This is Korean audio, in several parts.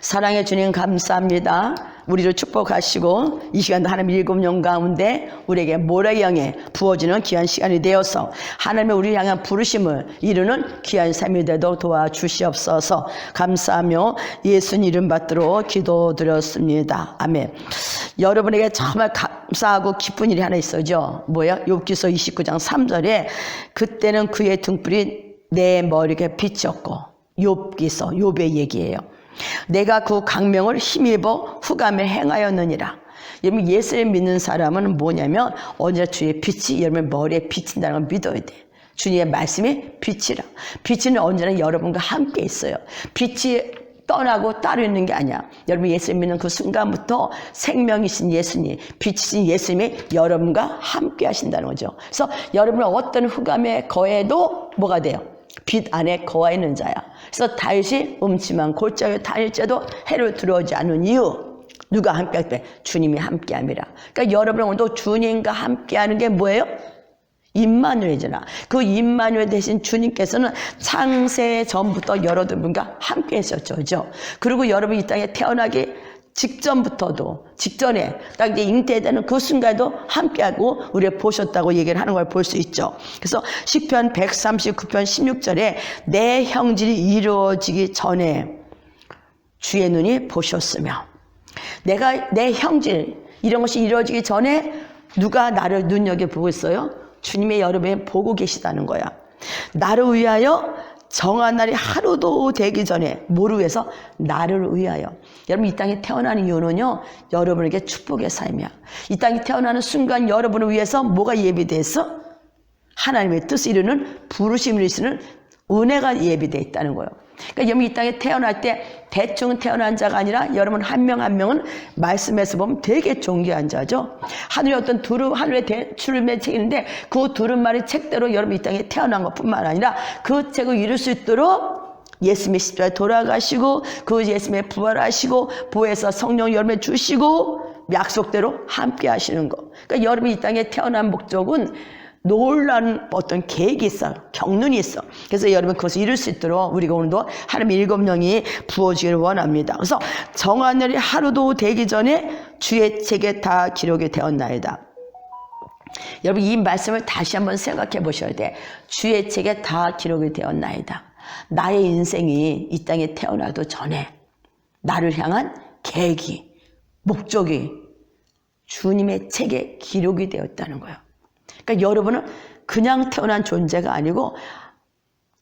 사랑해 주님 감사합니다. 우리를 축복하시고 이 시간도 하나님의 일곱 영 가운데 우리에게 모래영에 부어지는 귀한 시간이 되어서 하나님의 우리를 향한 부르심을 이루는 귀한 삶이 되도록 도와주시옵소서. 감사하며 예수님 이름 받들어 기도드렸습니다. 아멘. 여러분에게 정말 감사하고 기쁜 일이 하나 있어죠. 뭐야? 욥기서 29장 3절에 그때는 그의 등불이 내 머리에 비쳤고, 욥기서 욥의 얘기예요. 내가 그 강명을 힘입어 후감에 행하였느니라. 여러분, 예수를 믿는 사람은 뭐냐면 언제나 주의 빛이 여러분의 머리에 비친다는 걸 믿어야 돼. 주님의 말씀이 빛이라. 빛은 언제나 여러분과 함께 있어요. 빛이 떠나고 따로 있는 게 아니야. 여러분, 예수를 믿는 그 순간부터 생명이신 예수님, 빛이신 예수님이 여러분과 함께 하신다는 거죠. 그래서 여러분은 어떤 후감에 거해도 뭐가 돼요? 빛 안에 거하 있는 자야. 그래서 다윗이 음침한 골짜기에 다닐 때도 해를 들어오지 않은 이유, 누가 함께 할 때? 주님이 함께 함이라. 그러니까 여러분 오늘도 주님과 함께 하는 게 뭐예요? 임마누엘이잖아. 그 임마누엘 대신 주님께서는 창세 전부터 여러분과 함께 했었죠. 그죠? 그리고 여러분이 이 땅에 태어나기 직전부터도, 직전에 딱 이제 잉태되는 그 순간에도 함께하고 우리를 보셨다고 얘기를 하는 걸 볼 수 있죠. 그래서 시편 139편 16절에 내 형질이 이루어지기 전에 주의 눈이 보셨으며, 내가 내 형질 이런 것이 이루어지기 전에 누가 나를 눈여겨보고 있어요? 주님의 여러분이 보고 계시다는 거야. 나를 위하여 정한 날이 하루도 되기 전에, 뭐를 위해서? 나를 위하여. 여러분, 이 땅에 태어나는 이유는요, 여러분에게 축복의 삶이야. 이 땅에 태어나는 순간 여러분을 위해서 뭐가 예비되어 있어? 하나님의 뜻을 이루는, 부르심을 이루는 은혜가 예비되어 있다는 거예요. 그러니까 여러분, 이 땅에 태어날 때 대충 태어난 자가 아니라 여러분 한 명 한 명은 말씀에서 보면 되게 존귀한 자죠. 하늘에 어떤 하늘의 대출의 책이 있는데 그 두루마리 책대로 여러분 이 땅에 태어난 것뿐만 아니라 그 책을 이룰 수 있도록 예수님의 십자가에 돌아가시고 그 예수님의 부활하시고 보혜사 성령 여러분에 주시고 약속대로 함께 하시는 거. 그러니까 여러분이 이 땅에 태어난 목적은 놀라운 어떤 계획이 있어, 경륜이 있어. 그래서 여러분 그것을 이룰 수 있도록 우리가 오늘도 하나님의 일곱 영이 부어지기를 원합니다. 그래서 정한 날이 하루도 되기 전에 주의 책에 다 기록이 되었나이다. 여러분, 이 말씀을 다시 한번 생각해 보셔야 돼. 주의 책에 다 기록이 되었나이다. 나의 인생이 이 땅에 태어나도 전에 나를 향한 계획이, 목적이 주님의 책에 기록이 되었다는 거예요. 그러니까 여러분은 그냥 태어난 존재가 아니고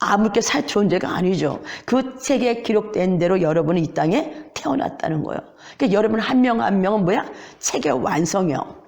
아무렇게 살 존재가 아니죠. 그 책에 기록된 대로 여러분은 이 땅에 태어났다는 거예요. 그러니까 여러분 한 명 한 명은 뭐야? 책의 완성이요.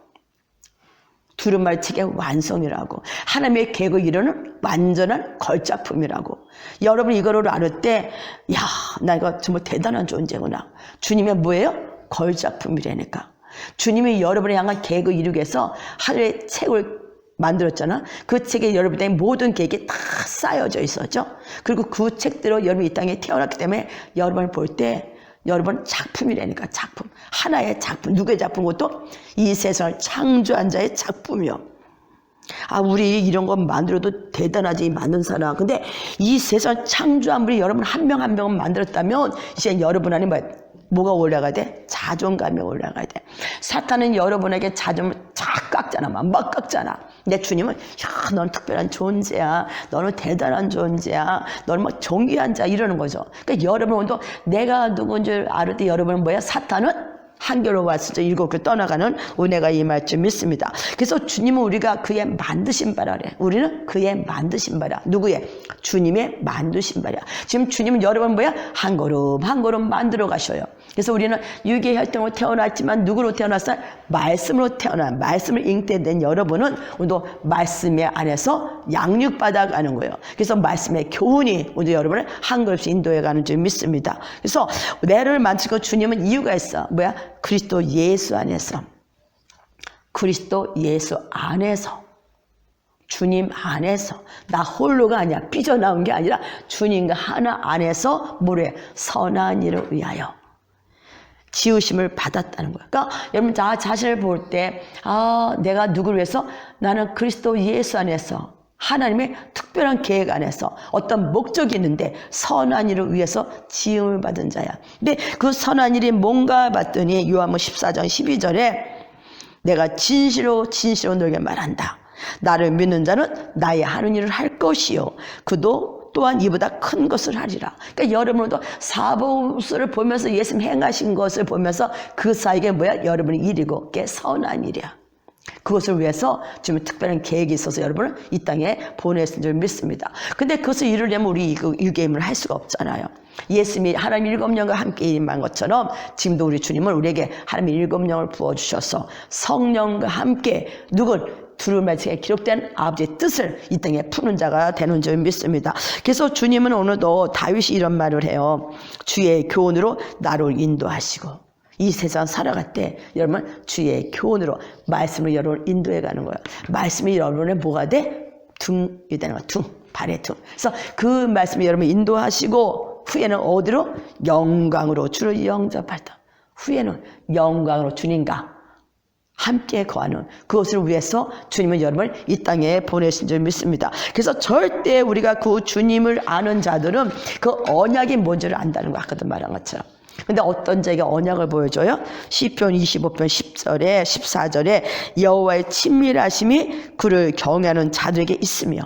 두루마리 책의 완성이라고. 하나님의 계획을 이루는 완전한 걸작품이라고. 여러분 이거를 알을 때, 야, 나 이거 정말 대단한 존재구나. 주님의 뭐예요? 걸작품이라니까. 주님이 여러분을 향한 계획을 이루기 위해서 하늘의 책을 만들었잖아. 그 책에 여러분의 모든 계획이 다 쌓여져 있었죠. 그리고 그 책대로 여러분이 이 땅에 태어났기 때문에 여러분을 볼 때 여러분 작품이라니까. 작품. 하나의 작품. 누구의 작품? 것도 이 세상을 창조한 자의 작품이요. 아, 우리 이런 거 만들어도 대단하지, 만든 사람. 근데 이 세상 창조한 분이 여러분 한 명 한 명은 만들었다면 이제 여러분 안에 뭐가 올라가야 돼? 자존감이 올라가야 돼. 사탄은 여러분에게 자존감을 쫙 깎잖아. 막 깎잖아. 근데 주님은, 야, 너는 특별한 존재야. 너는 대단한 존재야. 너는 막 존귀한 자, 이러는 거죠. 그러니까 여러분도 내가 누군 줄 알을 때 여러분은 뭐야? 사탄은 한결로 왔을 때 일곱 교 떠나가는 은혜가 임할 줄 믿습니다. 그래서 주님은 우리가 그의 만드신 바라래. 우리는 그의 만드신 바라. 누구의? 주님의 만드신 바라. 지금 주님은 여러분 뭐야? 한 걸음 한 걸음 만들어 가셔요. 그래서 우리는 유괴 혈통으로 태어났지만 누구로 태어났어요? 말씀으로 태어난, 말씀을 잉태된 여러분은 오늘도 말씀의 안에서 양육받아 가는 거예요. 그래서 말씀의 교훈이 오늘 여러분을 한 걸음씩 인도해 가는 줄 믿습니다. 그래서 내를 만지고 주님은 이유가 있어. 뭐야? 그리스도 예수 안에서. 그리스도 예수 안에서. 주님 안에서. 나 홀로가 아니야. 삐져나온 게 아니라 주님과 하나 안에서 뭐래? 선한 일을 위하여. 지으심을 받았다는 거야. 그러니까 여러분 나 자신을 볼 때, 아, 내가 누구를 위해서? 나는 그리스도 예수 안에서 하나님의 특별한 계획 안에서 어떤 목적이 있는데 선한 일을 위해서 지음을 받은 자야. 근데 그 선한 일이 뭔가 봤더니 요한복음 14장 12절에 내가 진실로 너에게 말한다. 나를 믿는 자는 나의 하는 일을 할 것이요 그도 또한 이보다 큰 것을 하리라. 그러니까 여러분도 사복음서를 보면서 예수님 행하신 것을 보면서 그 사이에 뭐야? 여러분의 일이고 그게 선한 일이야. 그것을 위해서 주님은 특별한 계획이 있어서 여러분을 이 땅에 보내신 줄 믿습니다. 근데 그것을 이루려면 우리 이거 일개임을 할 수가 없잖아요. 예수님이 하나님 7영과 함께 임한 것처럼 지금도 우리 주님은 우리에게 하나님 7영을 부어주셔서 성령과 함께 두루마리에 기록된 아버지의 뜻을 이 땅에 푸는 자가 되는 줄 믿습니다. 그래서 주님은 오늘도 다윗이 이런 말을 해요. 주의 교훈으로 나를 인도하시고 이 세상 살아갈 때 여러분 주의 교훈으로 말씀으로 여러분을 인도해 가는 거예요. 말씀이 여러분의 뭐가 돼? 둥이 되는 거야. 둥, 발의 둥. 그래서 그 말씀이 여러분을 인도하시고 후에는 어디로? 영광으로 주를 영접할 때 후에는 영광으로 주님과 함께 거하는 그것을 위해서 주님은 여러분을 이 땅에 보내신 줄 믿습니다. 그래서 절대 우리가 그 주님을 아는 자들은 그 언약이 뭔지를 안다는 거 아까도 말한 것처럼. 근데 어떤 자에게 언약을 보여줘요? 시편 25편 10절에 14절에 여호와의 친밀하심이 그를 경외하는 자들에게 있으며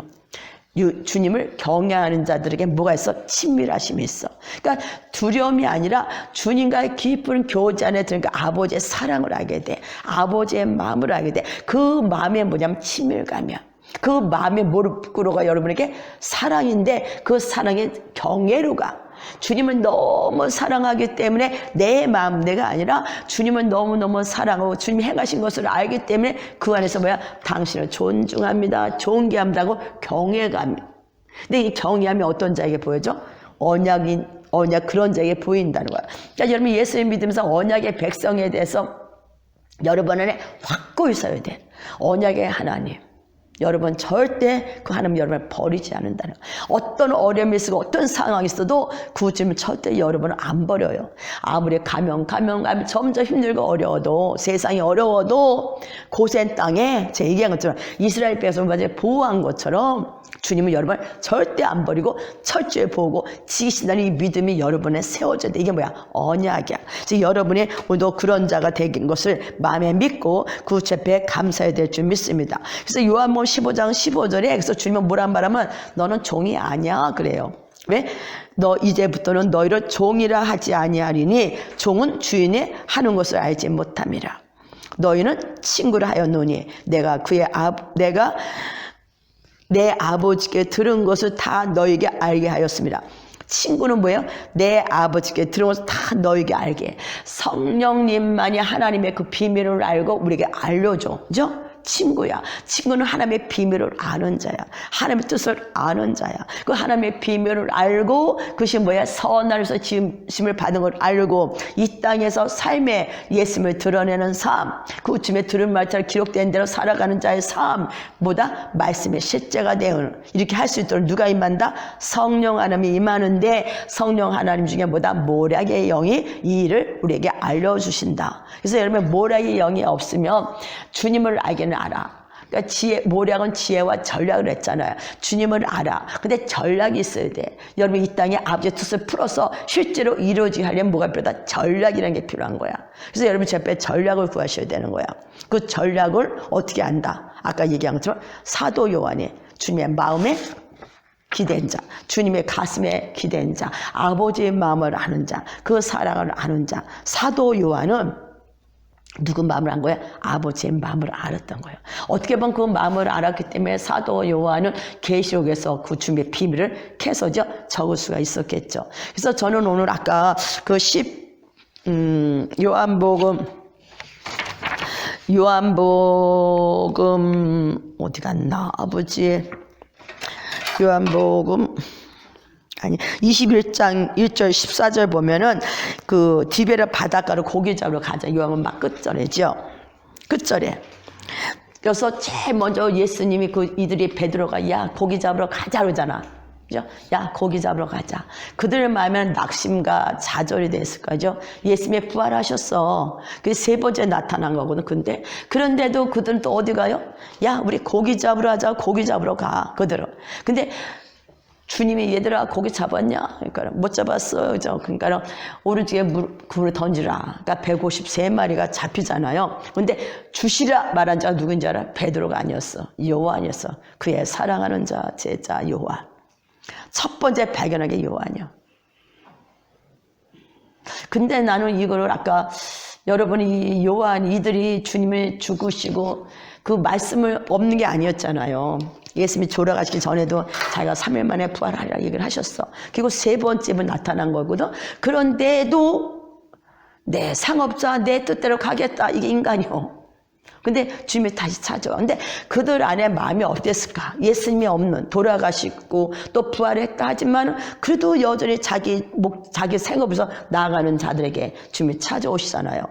주님을 경외하는 자들에게 뭐가 있어? 친밀하심이 있어. 그러니까 두려움이 아니라 주님과의 깊은 교제 안에 들으니까 아버지의 사랑을 알게 돼. 아버지의 마음을 알게 돼. 그 마음이 뭐냐면 친밀감이야. 그 마음의 무릎으로가 여러분에게 사랑인데 그 사랑의 경외로 가. 주님을 너무 사랑하기 때문에 내 마음 내가 아니라 주님을 너무너무 사랑하고 주님이 행하신 것을 알기 때문에 그 안에서 뭐야? 당신을 존중합니다. 존경한다고 경외감. 근데 이 경외함이 어떤 자에게 보여져? 언약 그런 자에게 보인다는 거야. 그러니까 여러분 예수님 믿으면서 언약의 백성에 대해서 여러분 안에 확고히 있어야 돼. 언약의 하나님. 여러분 절대 그 하나님 여러분을 버리지 않는다는 어떤 어려움이 있고 어떤 상황이 있어도 그 주님은 절대 여러분을 안 버려요. 아무리 가면 점점 힘들고 어려워도 세상이 어려워도 고센 땅에 제 얘기한 것처럼 이스라엘 백성을 보호한 것처럼 주님은 여러분을 절대 안 버리고 철저히 보고 지키신다는 이 믿음이 여러분에 세워져야 돼. 이게 뭐야? 언약이야. 그래서 여러분이 오늘도 그런 자가 되는 것을 마음에 믿고 그 앞에 감사해야 될 줄 믿습니다. 그래서 요한복음 15장 15절에 그래서 주님은 뭐란 말하면 너는 종이 아니야 그래요. 왜? 너 이제부터는 너희를 종이라 하지 아니하리니 종은 주인이 하는 것을 알지 못함이라. 너희는 친구라 하였노니 내가 내 아버지께 들은 것을 다 너에게 알게 하였습니다. 친구는 뭐예요? 내 아버지께 들은 것을 다 너에게 알게. 성령님만이 하나님의 그 비밀을 알고 우리에게 알려줘. 그죠? 친구야. 친구는 하나님의 비밀을 아는 자야. 하나님의 뜻을 아는 자야. 그 하나님의 비밀을 알고 그것이 뭐야? 선하에서 지음을 받은 걸 알고 이 땅에서 삶에 예수님을 드러내는 삶, 그 주님의 들은 말처럼 기록된 대로 살아가는 자의 삶보다 말씀의 실제가 되는 이렇게 할 수 있도록 누가 임한다? 성령 하나님이 임하는데 성령 하나님 중에 뭐다? 모략의 영이 이 일을 우리에게 알려주신다. 그래서 여러분 모략의 영이 없으면 주님을 알기는 알아. 그러니까 모략은 지혜와 전략을 했잖아요. 주님을 알아. 근데 전략이 있어야 돼. 여러분 이 땅에 아버지의 뜻을 풀어서 실제로 이루어지게 하려면 뭐가 필요하다? 전략이라는 게 필요한 거야. 그래서 여러분 제 앞에 전략을 구하셔야 되는 거야. 그 전략을 어떻게 안다? 아까 얘기한 것처럼 사도 요한이 주님의 마음에 기댄 자, 주님의 가슴에 기댄 자, 아버지의 마음을 아는 자, 그 사랑을 아는 자. 사도 요한은 누구 마음을 안 거야? 아버지의 마음을 알았던 거예요. 어떻게 보면 그 마음을 알았기 때문에 사도 요한은 계시록에서 그 주님의 비밀을 캐서 적을 수가 있었겠죠. 그래서 저는 오늘 아까 그 요한복음 어디 갔나? 아버지의 요한복음 21장 1절 14절 보면은 그 디베라 바닷가로 고기 잡으러 가자. 요한은 막 끝절에죠. 끝절에. 그래서 제일 먼저 예수님이 이들이 베드로가 야 고기 잡으러 가자 그러잖아. 그죠? 야, 고기 잡으러 가자. 그들의 마음에는 낙심과 좌절이 됐을 거죠. 예수님이 부활하셨어. 그게 세 번째 나타난 거거든. 근데 그런데도 그들은 또 어디 가요? 야, 우리 고기 잡으러 가자. 고기 잡으러 가. 그들은. 근데 주님이 얘들아 고기 잡았냐? 그러니까 못 잡았어요. 그죠? 그러니까 오른쪽에 굴을 던지라. 그러니까 153마리가 잡히잖아요. 근데 주시라 말한 자가 누군지 알아? 베드로가 아니었어. 요한이었어. 그의 사랑하는 자, 제자 요한. 첫 번째 발견한 게 요한이요. 근데 나는 이거를 아까 여러분이 요한 이들이 주님을 죽으시고 그 말씀을 없는 게 아니었잖아요. 예수님이 돌아가시기 전에도 자기가 3일 만에 부활하리라 얘기를 하셨어. 그리고 세 번째는 나타난 거거든. 그런데도 내 상업자 내 뜻대로 가겠다. 이게 인간이요. 근데 주님이 다시 찾아와. 근데 그들 안에 마음이 어땠을까? 예수님이 없는, 돌아가시고 또 부활했다 하지만 그래도 여전히 자기 생업에서 나아가는 자들에게 주님이 찾아오시잖아요.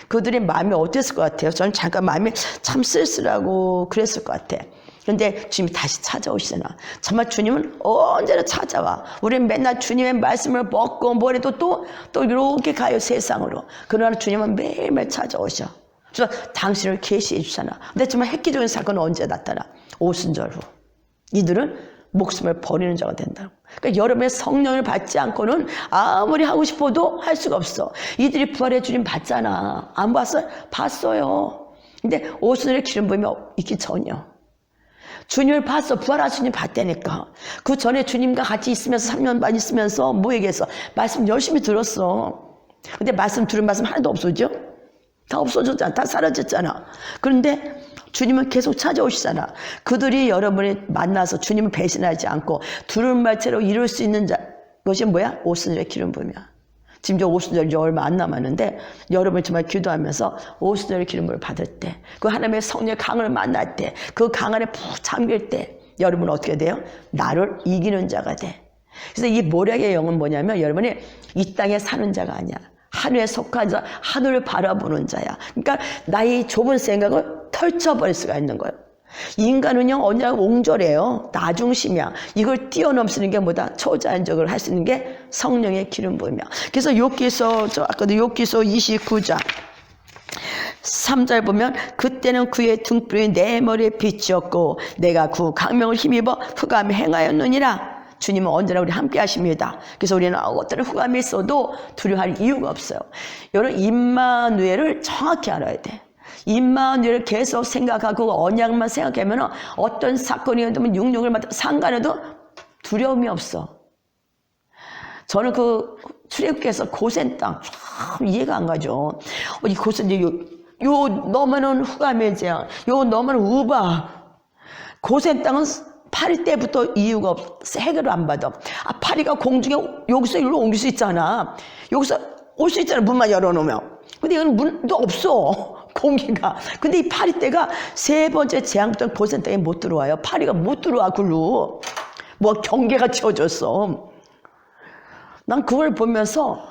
그들의 마음이 어땠을 것 같아요? 저는 잠깐 마음이 참 쓸쓸하고 그랬을 것 같아. 근데 주님이 다시 찾아오시잖아. 정말 주님은 언제나 찾아와. 우리는 맨날 주님의 말씀을 먹고 뭐래도 또 이렇게 가요, 세상으로. 그러나 주님은 매일매일 찾아오셔. 그래서 당신을 계시해 주잖아. 근데 정말 획기적인 사건은 언제 나타나? 오순절 후. 이들은 목숨을 버리는 자가 된다고. 그러니까 여러분의 성령을 받지 않고는 아무리 하고 싶어도 할 수가 없어. 이들이 부활의 주님 봤잖아. 안 봤어요? 봤어요. 근데 오순절에 기름 부음이 있기 전이요. 주님을 봤어. 부활하신 주님 봤다니까. 그 전에 주님과 같이 있으면서 3년 반 있으면서 뭐 얘기했어? 말씀 열심히 들었어. 근데 말씀 들은 말씀 하나도 없어져? 다 없어졌잖아. 다 사라졌잖아. 그런데 주님은 계속 찾아오시잖아. 그들이 여러분이 만나서 주님을 배신하지 않고 들은 말처럼 이룰 수 있는 것이 뭐야? 오순절의 기름 부음이야. 지금 저 오순절 이제 얼마 안 남았는데 여러분이 정말 기도하면서 오순절의 기름 부음을 받을 때, 그 하나님의 성령의 강을 만날 때, 그 강 안에 푹 잠길 때 여러분은 어떻게 돼요? 나를 이기는 자가 돼. 그래서 이 모략의 영은 뭐냐면 여러분이 이 땅에 사는 자가 아니야. 하늘에 속한 자, 하늘을 바라보는 자야. 그러니까 나의 좁은 생각을 펼쳐버릴 수가 있는 거예요. 인간은요, 언제나 옹졸해요. 나중심이야. 이걸 뛰어넘는 게 뭐다? 초자연적으로 할 수 있는 게 성령의 기름 부음이야. 그래서 아까도 욥기서 29장 3절 보면 그때는 그의 등불이 내 머리에 빛이었고 내가 그 강명을 힘입어 흑암에 행하였느니라. 주님은 언제나 우리 함께 하십니다. 그래서 우리는 어떤 흑암이 있어도 두려워할 이유가 없어요. 여러분, 임마누엘을 정확히 알아야 돼. 임마누엘을 계속 생각하고 언약만 생각하면 어떤 사건이든 육육을 맡아 상관해도 두려움이 없어. 저는 그 출애굽기에서 고센 땅 참 이해가 안 가죠. 이 고센 요 넘어는 흑암의 재앙, 요 넘어는 우바. 고센 땅은 파리 때부터 이유가 없어. 해결을 안 받아. 파리가 공중에 여기서 이리로 옮길 수 있잖아. 여기서 올 수 있잖아. 문만 열어놓으면. 근데 이건 문도 없어. 공기가. 근데 이 파리 때가 세 번째 재앙부터 고센 땅에 못 들어와요. 파리가 못 들어와, 글로. 뭐 경계가 지어졌어. 난 그걸 보면서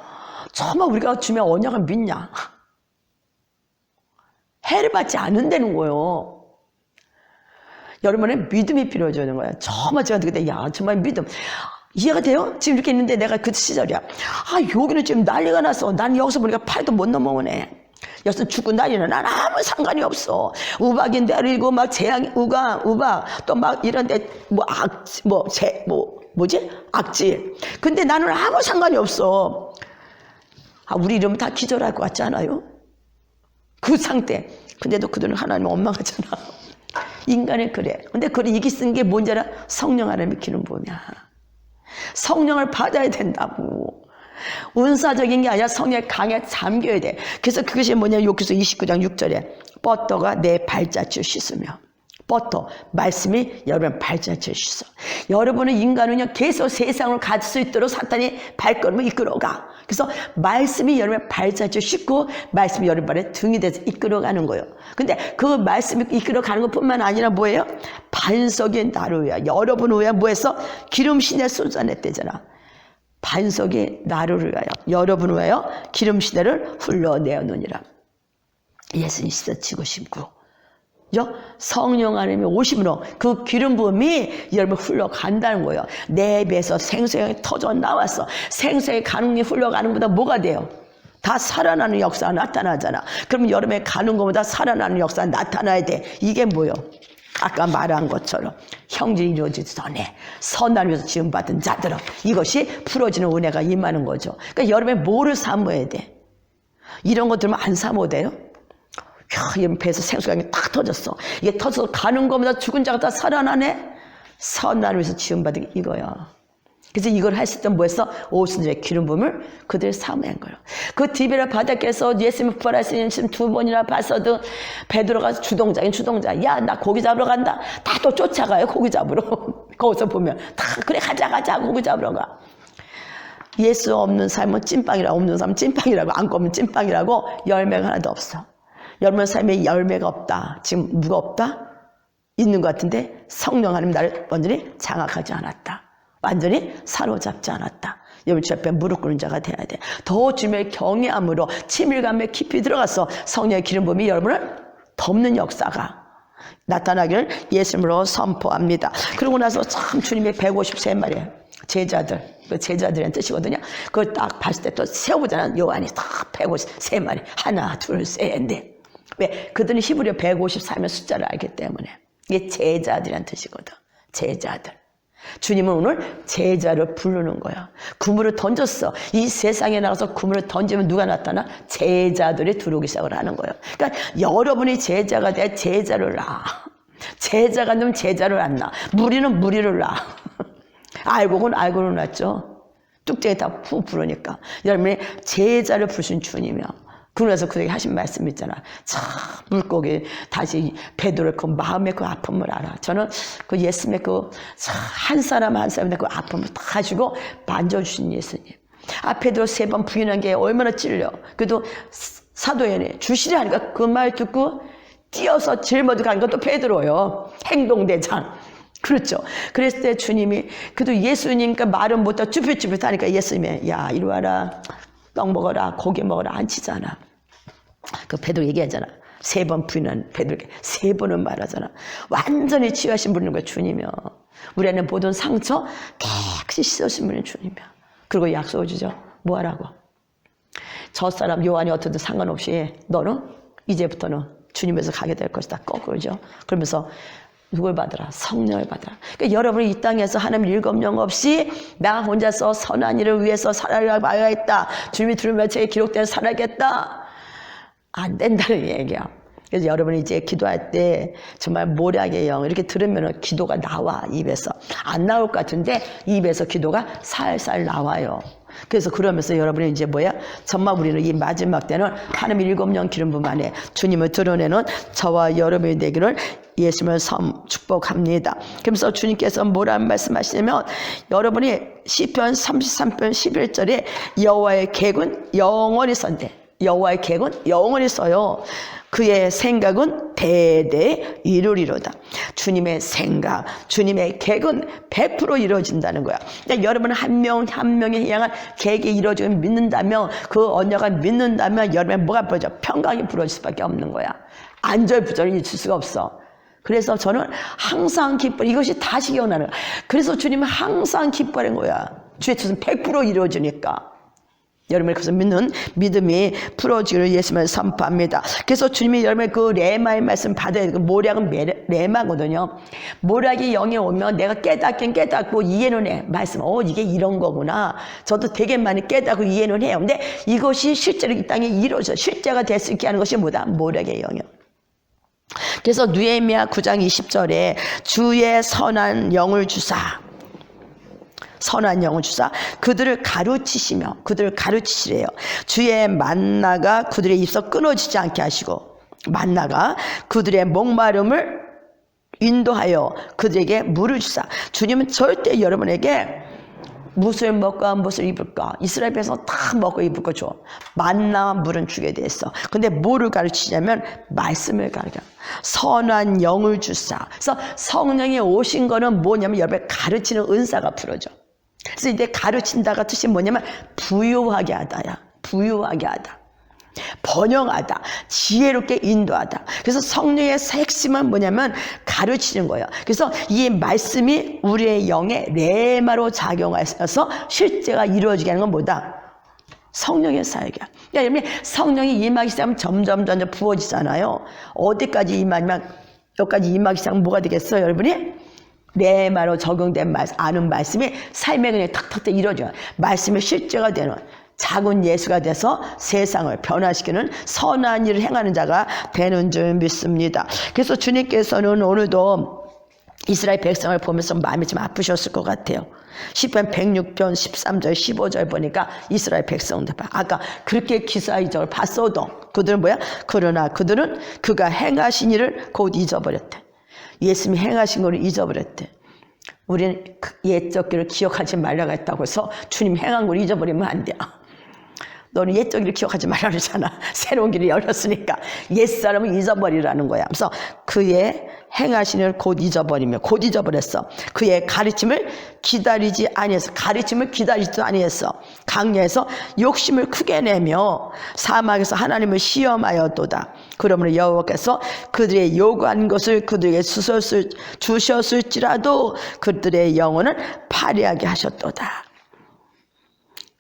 정말 우리가 주면 언약을 믿냐? 해를 받지 않는다는 거예요. 여러분의 믿음이 필요해지는 거야. 정말 제가 그때 정말 믿음. 이해가 돼요? 지금 이렇게 있는데 내가 그 시절이야. 여기는 지금 난리가 났어. 난 여기서 보니까 팔도 못 넘어오네. 여기서 죽고 난리는 난 아무 상관이 없어. 우박이 내리고 막 재앙, 우박 또 막 이런데 악질. 근데 나는 아무 상관이 없어. 우리 이러면 다 기절할 것 같지 않아요? 그 상태. 근데도 그들은 하나님 원망하잖아. 인간은 그래. 근데 그걸 이기 쓴 게 뭔지 알아? 성령 하나님의 기름 부음이야. 성령을 받아야 된다고. 운사적인 게 아니라 성령의 강에 잠겨야 돼. 그래서 그것이 뭐냐? 욥기서 29장 6절에 버터가 내 발자취를 씻으며. 버터, 말씀이 여러분 발자취를 씻어. 여러분은 인간은요 계속 세상을 갈 수 있도록 사탄이 발걸음을 이끌어가. 그래서 말씀이 여러분의 발자취를 씻고 말씀이 여러분의 등이 돼서 이끌어가는 거예요. 근데 그 말씀이 이끌어가는 것뿐만 아니라 뭐예요? 반석이 나를 위하여, 여러분을 위하여 뭐해서 기름시내 쏟아냈대잖아. 반석이 나를 위하여, 여러분을 위하여 기름시내를 흘러내었느니라. 예수님 씻어치고 심고 성령 하나님이 오심으로 그 기름 부음이 여러분 흘러간다는 거예요. 내 배에서 생수가 터져 나왔어. 생수의 가능이 흘러가는 것보다 뭐가 돼요? 다 살아나는 역사가 나타나잖아. 그럼 여름에 가는 것보다 살아나는 역사가 나타나야 돼. 이게 뭐요? 아까 말한 것처럼 형질이 이루어지기 전에 선을 위해서 지음받은 자들은 이것이 풀어지는 은혜가 임하는 거죠. 그러니까 여름에 뭐를 사모해야 돼? 이런 것 들으면 안 사모해도 돼요? 야, 배에서 생수가 딱 터졌어. 이게 터져서 가는 것보다 죽은 자가 다 살아나네? 선을 위해서 지음받은 이거야. 그래서 이걸 했을 때 뭐했어? 오순절의 기름 부음을 그들 사모한 거예요. 그 디베라 바닷가에서 예수님을 부활하시는 지금 2번이나 봤어도 베드로가 주동자인 주동자. 야, 나 고기 잡으러 간다. 다 또 쫓아가요, 고기 잡으러. 거기서 보면 다 그래 가자 고기 잡으러 가. 예수 없는 삶은 찐빵이라고, 없는 삶은 찐빵이라고, 안 꺼면 찐빵이라고. 열매가 하나도 없어. 여러분 삶에 열매가 없다. 지금 누가 없다? 있는 것 같은데 성령 하나님 나를 완전히 장악하지 않았다. 완전히 사로잡지 않았다. 여러분 주 앞에 무릎 꿇는 자가 돼야 돼. 더 주님의 경외함으로 친밀감에 깊이 들어가서 성령의 기름 부음이 여러분을 덮는 역사가 나타나기를 예수님으로 선포합니다. 그러고 나서 참 주님의 153마리예요. 제자들, 그 제자들의 뜻이거든요. 그걸 딱 봤을 때 또 세워보잖아. 요한이 딱 153마리. 하나, 둘, 셋, 넷. 왜? 그들은 히브리어 153의 숫자를 알기 때문에. 이게 제자들이란 뜻이거든. 제자들. 주님은 오늘 제자를 부르는 거야. 그물을 던졌어. 이 세상에 나가서 그물을 던지면 누가 나타나? 제자들이 들어오기 시작을 하는 거예요. 그러니까 여러분이 제자가 돼 제자를 낳아. 제자가 되면 제자를 안 낳아. 무리는 무리를 낳아. 알고는 알고는 낳죠. 뚝쟁이 다 푹 부르니까. 여러분이 제자를 부르신 주님이야. 그러면서 그에게 하신 말씀 있잖아. 참 물고기 다시 베드로의 그 마음의 그 아픔을 알아. 저는 그 예수님의 그 한 사람 한 사람의 그 아픔을 다 가지고 만져주신 예수님. 베드로 3번 부인한 게 얼마나 찔려. 그래도 사도행전에 주시라 하니까 그 말 듣고 뛰어서 제일 먼저 간 것도 베드로예요. 행동대장. 그렇죠. 그랬을 때 주님이 그래도 예수님과 말은 못하고 쭈뼛쭈뼛 하니까 예수님이 야 이리 와라. 떡 먹어라. 고기 먹어라. 안 치잖아. 그 베드로 얘기하잖아. 3번 부인한 베드로에게 3번은 말하잖아. 완전히 치유하신 분인 거야 주님이요. 우리 안에 모든 상처 깨끗이 씻으신 분이 주님이야. 그리고 약속을 주죠. 뭐 하라고? 저 사람 요한이 어떻든 상관없이 너는 이제부터는 주님에서 가게 될 것이다. 거꾸로죠. 그러면서 누굴 받으라? 성령을 받으라. 그러니까 여러분이 이 땅에서 하나님 일검령 없이 나 혼자서 선한 일을 위해서 살아가야겠다. 주님이 들으면 제게 기록된 살아야겠다. 안 된다는 얘기야. 그래서 여러분이 이제 기도할 때 정말 모략의 영 이렇게 들으면 기도가 나와 입에서. 안 나올 것 같은데 입에서 기도가 살살 나와요. 그래서 그러면서 여러분이 이제 뭐야? 정말 우리는 이 마지막 때는 하나님 일검령 기름 부음 안에 주님을 드러내는 저와 여러분이 되기를 예수님을 축복합니다. 그러면서 주님께서 뭐라는 말씀하시냐면 여러분이 시편 33편 11절에 여호와의 계획은 영원히 선대. 여호와의 계획은 영원히 써요. 그의 생각은 대대 이루리로다. 주님의 생각, 주님의 계획은 100% 이루어진다는 거야. 그러니까 여러분 한 명 한 명에 향한 계획이 이루어지면 믿는다면 그 언약을 믿는다면 여러분의 뭐가 부러져? 평강이 부러질 수밖에 없는 거야. 안절부절이 있을 수가 없어. 그래서 저는 항상 기뻐. 이것이 다시 기억나는 거야. 그래서 주님은 항상 기뻐하는 거야. 주의 뜻은 100% 이루어지니까. 여러분의 것을 믿는 믿음이 풀어지기를 예수님을 선포합니다. 그래서 주님이 여러분의 그 레마의 말씀 받아야 되고 모략은 레마거든요. 모략이 영에 오면 내가 깨닫긴 깨닫고 이해는 해. 말씀 이게 이런 거구나. 저도 되게 많이 깨닫고 이해는 해요. 근데 이것이 실제로 이 땅에 이루어져 실제가 될 수 있게 하는 것이 뭐다? 모략의 영이요. 그래서 느헤미야 9장 20절에 주의 선한 영을 주사 선한 영을 주사 그들을 가르치시래요. 주의 만나가 그들의 입서 끊어지지 않게 하시고 만나가 그들의 목마름을 인도하여 그들에게 물을 주사. 주님은 절대 여러분에게 무엇을 먹고 무엇을 입을까? 이스라엘 백성 다 먹고 입을 거 줘. 만나와 물은 주게 돼 있어. 근데 뭐를 가르치냐면 말씀을 가르쳐. 선한 영을 주사. 그래서 성령이 오신 거는 뭐냐면 여러분 가르치는 은사가 풀어져. 그래서 이제 가르친다가 뜻이 뭐냐면 부유하게 하다야. 부유하게 하다. 번영하다, 지혜롭게 인도하다. 그래서 성령의 핵심은 뭐냐면 가르치는 거예요. 그래서 이 말씀이 우리의 영에 레마로 작용하셔서 실제가 이루어지게 하는 건 뭐다? 성령의 사역이야. 여러분, 성령이 임하기 시작하면 점점 부어지잖아요. 어디까지 임하면 여기까지 임하기 시작하면 뭐가 되겠어요, 여러분이? 레마로 적용된 아는 말씀이 삶에 그냥 탁탁 이루어져요. 말씀의 실제가 되는 작은 예수가 돼서 세상을 변화시키는 선한 일을 행하는 자가 되는 줄 믿습니다. 그래서 주님께서는 오늘도 이스라엘 백성을 보면서 마음이 좀 아프셨을 것 같아요. 시편 106편 13절 15절 보니까 이스라엘 백성들 봐. 아까 그렇게 기사이적을 봤어도 그들은 뭐야? 그러나 그들은 그가 행하신 일을 곧 잊어버렸대. 예수님이 행하신 것을 잊어버렸대. 우리는 옛적 길을 기억하지 말라고 했다고 해서 주님 행한 걸 잊어버리면 안 돼요. 너는 옛적 길을 기억하지 말라 그러잖아. 새로운 길이 열렸으니까 옛사람을 잊어버리라는 거야. 그래서 그의 행하신 일을 곧 잊어버리며 곧 잊어버렸어. 그의 가르침을 기다리지 아니했어. 가르침을 기다리지도 아니했어. 강야에서 욕심을 크게 내며 사막에서 하나님을 시험하였도다. 그러므로 여호와께서 그들의 요구한 것을 그들에게 주셨을지라도 그들의 영혼을 파리하게 하셨도다.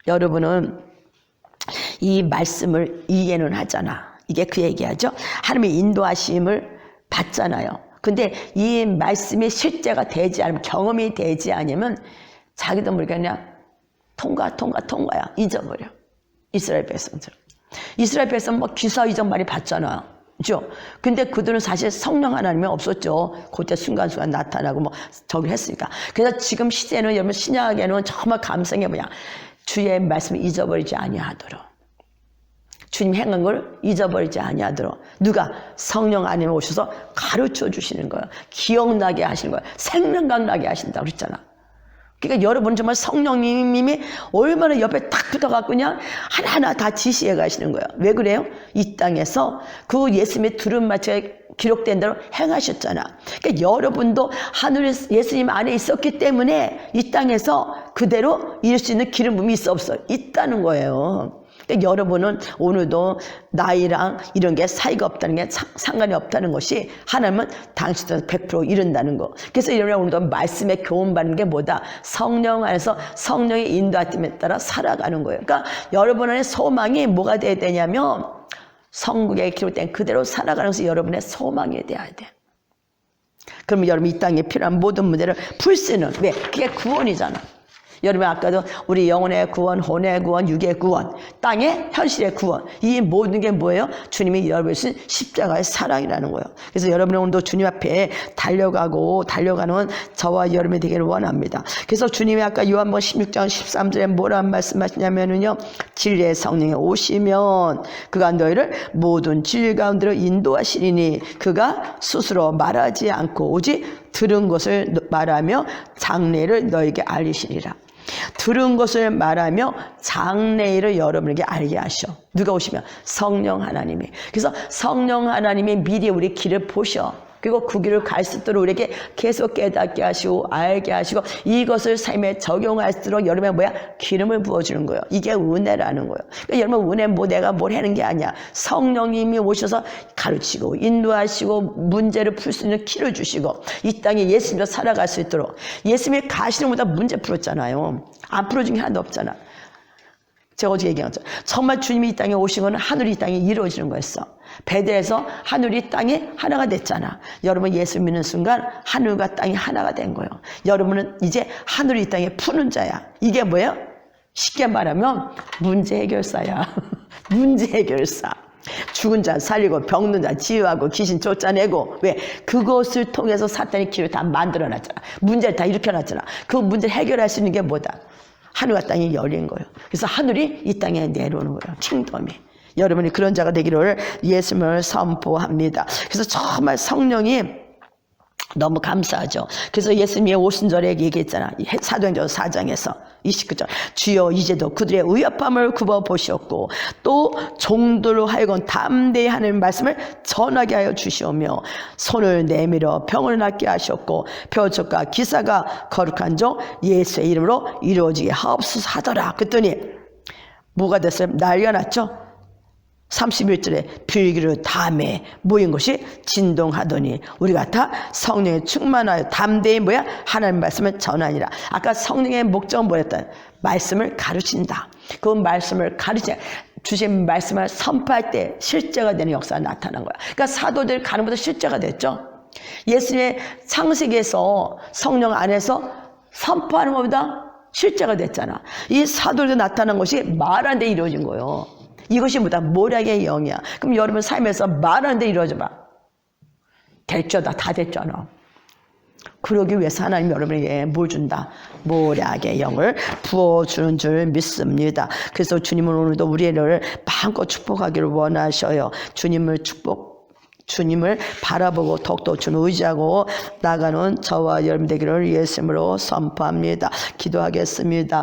여러분은 이 말씀을 이해는 하잖아. 이게 그 얘기하죠. 하나님의 인도하심을 받잖아요. 근데 이 말씀이 실제가 되지 않으면, 경험이 되지 않으면 자기도 모르게 그냥 통과야. 잊어버려. 이스라엘 백성들. 이스라엘 백성은 뭐 기사이적 많이 봤잖아요. 그죠? 근데 그들은 사실 성령 하나님이 없었죠. 그때 순간순간 나타나고 뭐 저기 했으니까. 그래서 지금 시대는 여러분 신약에는 정말 감성이 뭐냐. 주의 말씀을 잊어버리지 아니하도록. 주님 행한 걸 잊어버리지 아니하도록. 누가? 성령 안에 오셔서 가르쳐 주시는 거예요. 기억나게 하시는 거예요. 생각나게 나게 하신다고 그랬잖아. 그러니까 여러분 정말 성령님이 얼마나 옆에 딱 붙어갖고 그냥 하나하나 다 지시해 가시는 거예요. 왜 그래요? 이 땅에서 그 예수님의 두루마치가 기록된 대로 행하셨잖아. 그러니까 여러분도 하늘에 예수님 안에 있었기 때문에 이 땅에서 그대로 이룰 수 있는 기름 부음이 있어 없어? 있다는 거예요. 그러니까 여러분은 오늘도 나이랑 이런 게 사이가 없다는 게 상관이 없다는 것이 하나님은 당신도 100% 이룬다는 거. 그래서 여러분 오늘도 말씀에 교훈받는 게 뭐다? 성령 안에서 성령의 인도하심에 따라 살아가는 거예요. 그러니까 여러분 안에 소망이 뭐가 돼야 되냐면 성국에 기록된 그대로 살아가는 것이 여러분의 소망이 돼야 돼. 그러면 여러분 이 땅에 필요한 모든 문제를 풀 수 있는, 왜? 그게 구원이잖아. 여러분 아까도 우리 영혼의 구원, 혼의 구원, 육의 구원, 땅의 현실의 구원, 이 모든 게 뭐예요? 주님이 여러분을 주신 십자가의 사랑이라는 거예요. 그래서 여러분은 오늘도 주님 앞에 달려가는 저와 여러분이 되기를 원합니다. 그래서 주님이 아까 요한복음 16장 13절에 뭐라 말씀하시냐면요, 진리의 성령이 오시면 그가 너희를 모든 진리 가운데로 인도하시리니 그가 스스로 말하지 않고 오직 들은 것을 말하며 장래를 너에게 알리시리라. 들은 것을 말하며 장래일을 여러분에게 알게 하셔. 누가 오시면? 성령 하나님이. 그래서 성령 하나님이 미리 우리 길을 보셔. 그리고 그 길을 갈 수 있도록 우리에게 계속 깨닫게 하시고 알게 하시고 이것을 삶에 적용할 수 있도록 여러분의 뭐야? 기름을 부어주는 거예요. 이게 은혜라는 거예요. 그러니까 여러분 은혜 내가 뭘 하는 게 아니야. 성령님이 오셔서 가르치고 인도하시고 문제를 풀 수 있는 키를 주시고 이 땅에 예수님으로 살아갈 수 있도록. 예수님이 가시는 것보다 문제 풀었잖아요. 안 풀어준 게 하나도 없잖아. 제가 어제 얘기했죠. 정말 주님이 이 땅에 오신 건 하늘이 이 땅에 이루어지는 거였어. 베델에서 하늘이 땅이 하나가 됐잖아. 여러분 예수 믿는 순간 하늘과 땅이 하나가 된 거예요. 여러분은 이제 하늘이 이 땅에 푸는 자야. 이게 뭐예요? 쉽게 말하면 문제 해결사야. 문제 해결사. 죽은 자 살리고 병든 자 치유하고 귀신 쫓아내고. 왜? 그것을 통해서 사탄이 길을 다 만들어놨잖아. 문제를 다 일으켜놨잖아. 그 문제를 해결할 수 있는 게 뭐다? 하늘과 땅이 열린 거예요. 그래서 하늘이 이 땅에 내려오는 거예요. 킹덤이. 여러분이 그런 자가 되기를 예수님을 선포합니다. 그래서 정말 성령이 너무 감사하죠. 그래서 예수님이 오순절에 얘기했잖아. 사도행전 4장에서 29절. 주여 이제도 그들의 의협함을 굽어보셨고 또 종들로 하여금 담대히 하는 말씀을 전하게 하여 주시오며 손을 내밀어 병을 낫게 하셨고 표적과 기사가 거룩한 종 예수의 이름으로 이루어지게 하옵소서 하더라. 그랬더니 뭐가 됐어요? 난리가 났죠. 31절에 빌기를 담에 모인 것이 진동하더니 우리가 다 성령에 충만하여 담대히 뭐야? 하나님 말씀을 전하니라. 아까 성령의 목적은 뭐였다? 말씀을 가르친다. 그 말씀을 가르치자. 주신 말씀을 선포할 때 실제가 되는 역사가 나타난 거야. 그러니까 사도들 가는 것도 실제가 됐죠. 예수님의 창세기에서 성령 안에서 선포하는 것보다 실제가 됐잖아. 이 사도들이 나타난 것이 말하는 데 이루어진 거예요. 이것이 뭐다? 모략의 영이야. 그럼 여러분 삶에서 말하는 데 이루어져 봐. 됐죠다. 다 됐잖아. 그러기 위해서 하나님 여러분에게 뭘 준다? 모략의 영을 부어주는 줄 믿습니다. 그래서 주님은 오늘도 우리를 마음껏 축복하기를 원하셔요. 주님을 바라보고 더욱더 주님 의지하고 나가는 저와 여러분 되기를 예수님으로 선포합니다. 기도하겠습니다.